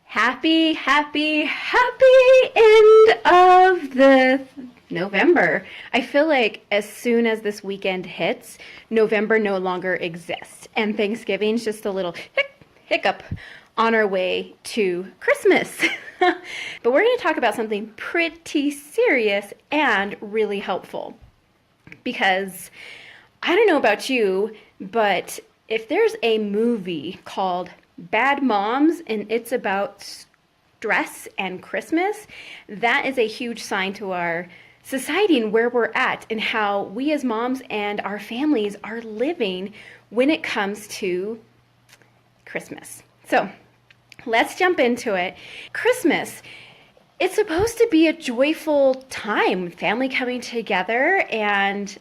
Happy, happy, happy end of the November. I feel like as soon as this weekend hits, November no longer exists. And Thanksgiving's just a little hiccup on our way to Christmas. But we're going to talk about something pretty serious and really helpful. Because I don't know about you, but if there's a movie called Bad Moms and it's about stress and Christmas, that is a huge sign to our society and where we're at and how we as moms and our families are living when it comes to Christmas. So let's jump into it. Christmas, it's supposed to be a joyful time, family coming together, and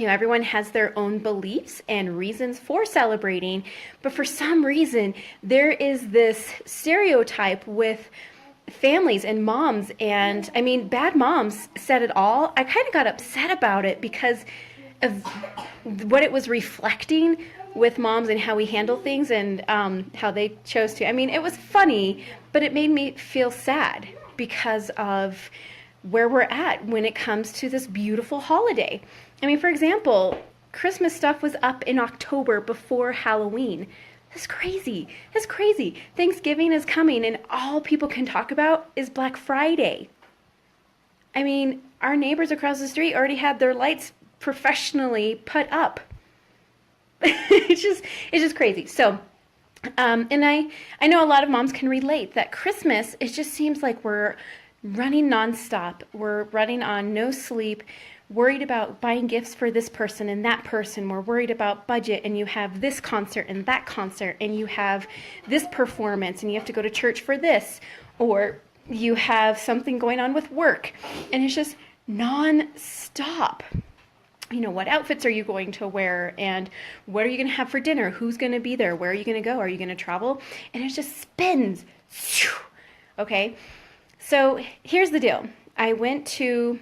everyone has their own beliefs and reasons for celebrating, but for some reason, there is this stereotype with families and moms, and I mean, Bad Moms said it all. I kind of got upset about it because of what it was reflecting with moms and how we handle things and how they chose to. I mean, it was funny, but it made me feel sad because of where we're at when it comes to this beautiful holiday. I mean, for example, Christmas stuff was up in October before Halloween. That's crazy. That's crazy. Thanksgiving is coming and all people can talk about is Black Friday. I mean, our neighbors across the street already had their lights professionally put up. It's just crazy. So, and I know a lot of moms can relate that Christmas, it just seems like we're running nonstop. We're running on no sleep, worried about buying gifts for this person and that person. We're worried about budget, and you have this concert and that concert, and you have this performance, and you have to go to church for this, or you have something going on with work, and it's just non-stop. You know, what outfits are you going to wear, and what are you going to have for dinner? Who's going to be there? Where are you going to go? Are you going to travel? And it just spins. Okay, so here's the deal. I went to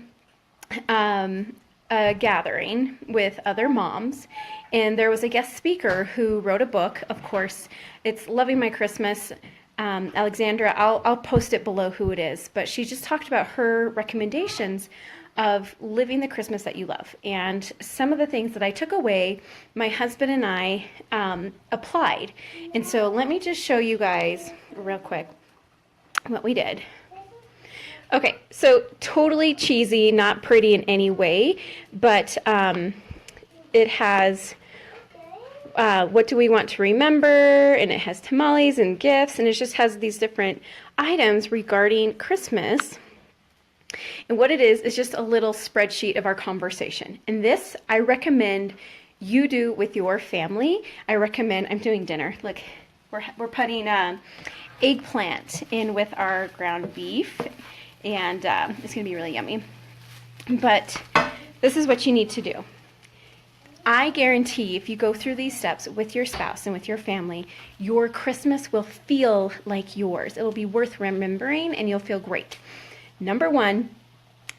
a gathering with other moms, and there was a guest speaker who wrote a book. Of course, it's Loving My Christmas. Alexandra, I'll post it below who it is, but she just talked about her recommendations of living the Christmas that you love. And some of the things that I took away, my husband and I applied. And so let me just show you guys real quick what we did. Okay, so totally cheesy, not pretty in any way, but it has what do we want to remember, and it has tamales and gifts, and it just has these different items regarding Christmas. And what it is just a little spreadsheet of our conversation. And this I recommend you do with your family. I recommend, I'm doing dinner. Look, we're putting eggplant in with our ground beef, and it's going to be really yummy. But this is what you need to do. I guarantee if you go through these steps with your spouse and with your family, your Christmas will feel like yours. It'll be worth remembering, and you'll feel great. Number one,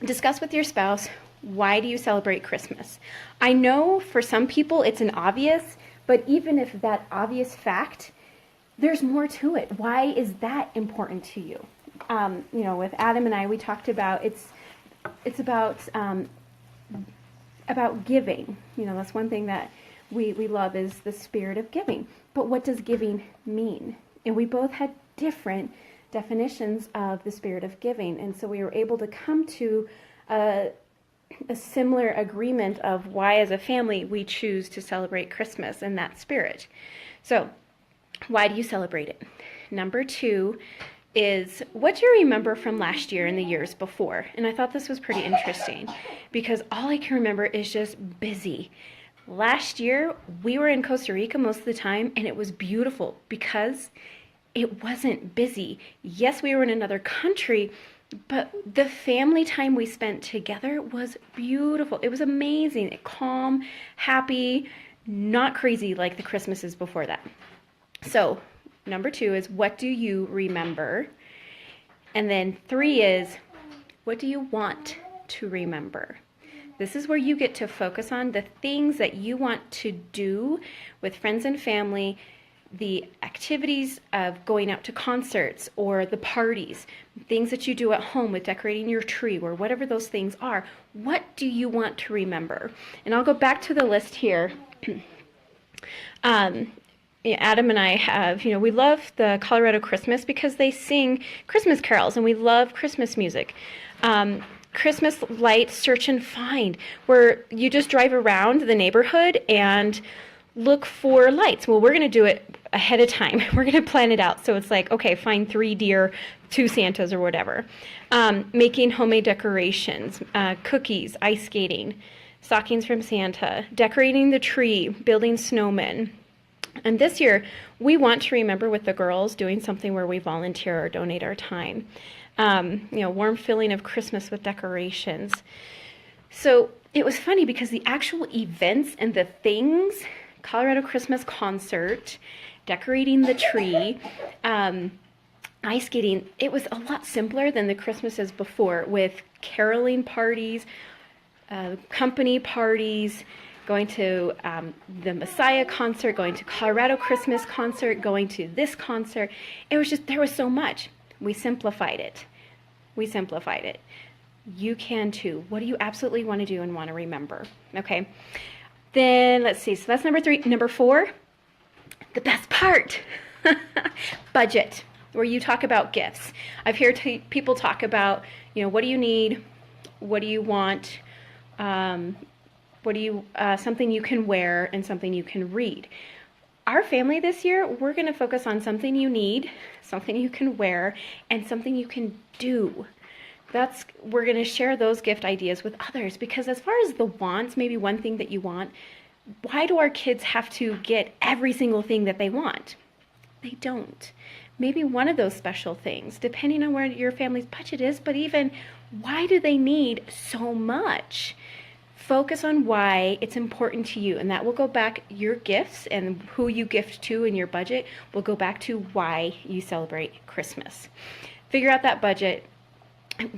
discuss with your spouse, why do you celebrate Christmas? I know for some people it's an obvious, but even if that obvious fact, there's more to it. Why is that important to you? With Adam and I, we talked about it's about giving. That's one thing that we love is the spirit of giving. But what does giving mean? And we both had different definitions of the spirit of giving, and so we were able to come to a similar agreement of why as a family we choose to celebrate Christmas in that spirit. So why do you celebrate it? Number two is, what do you remember from last year and the years before? And I thought this was pretty interesting because all I can remember is just busy. Last year we were in Costa Rica most of the time, and it was beautiful because it wasn't busy. Yes, we were in another country, but the family time we spent together was beautiful. It was amazing, calm, happy, not crazy like the Christmases before that. So number two is, what do you remember? And then three is, what do you want to remember? This is where you get to focus on the things that you want to do with friends and family the activities of going out to concerts or the parties, things that you do at home with decorating your tree or whatever those things are, what do you want to remember? And I'll go back to the list here. Adam and I have, we love the Colorado Christmas because they sing Christmas carols and we love Christmas music. Christmas light search and find, where you just drive around the neighborhood and look for lights. Well, we're going to do it ahead of time. We're going to plan it out. So it's like, okay, find 3 deer, 2 Santas or whatever. Making homemade decorations, cookies, ice skating, stockings from Santa, decorating the tree, building snowmen. And this year, we want to remember with the girls doing something where we volunteer or donate our time. Warm feeling of Christmas with decorations. So it was funny because the actual events and the things, Colorado Christmas concert, decorating the tree, ice skating, it was a lot simpler than the Christmases before, with caroling parties, company parties, going to the Messiah concert, going to Colorado Christmas concert, going to this concert. It was just, there was so much. We simplified it. You can too. What do you absolutely want to do and want to remember? Okay. Then let's see. So that's number 3. Number 4, the best part, budget, where you talk about gifts. I've heard people talk about, what do you need? What do you want? What do you, something you can wear and something you can read. Our family this year, we're going to focus on something you need, something you can wear, and something you can do. We're going to share those gift ideas with others, because as far as the wants, maybe one thing that you want, why do our kids have to get every single thing that they want? They don't. Maybe one of those special things, depending on where your family's budget is, but even why do they need so much? Focus on why it's important to you, and that will go back, your gifts and who you gift to in your budget will go back to why you celebrate Christmas. Figure out that budget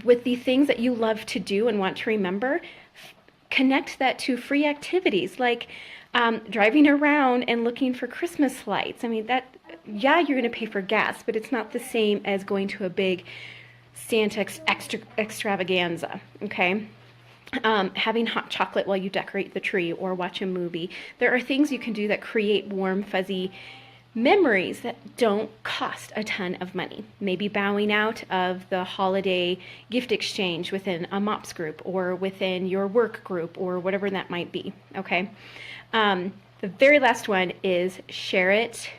with the things that you love to do and want to remember. Connect that to free activities like driving around and looking for Christmas lights. I mean, you're going to pay for gas, but it's not the same as going to a big Santa extravaganza, okay? Having hot chocolate while you decorate the tree or watch a movie. There are things you can do that create warm, fuzzy memories that don't cost a ton of money. Maybe bowing out of the holiday gift exchange within a MOPS group or within your work group or whatever that might be, okay? The very last one is share it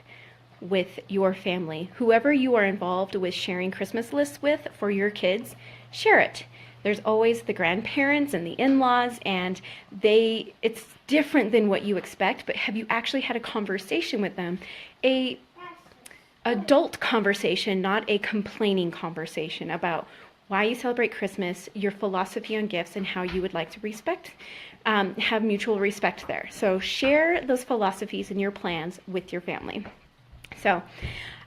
with your family. Whoever you are involved with sharing Christmas lists with for your kids, share it. There's always the grandparents and the in-laws, and it's different than what you expect, but have you actually had a conversation with them? A adult conversation, not a complaining conversation about why you celebrate Christmas, your philosophy on gifts, and how you would like to have mutual respect there. So share those philosophies and your plans with your family. So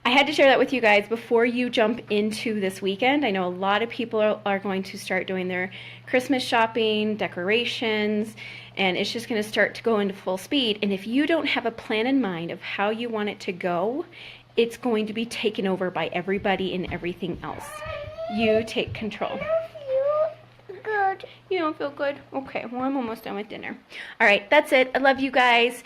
I had to share that with you guys before you jump into this weekend. I know a lot of people are going to start doing their Christmas shopping, decorations, and it's just going to start to go into full speed. And if you don't have a plan in mind of how you want it to go, it's going to be taken over by everybody and everything else. You take control. Good. You don't feel good? Okay, well, I'm almost done with dinner. All right, that's it. I love you guys.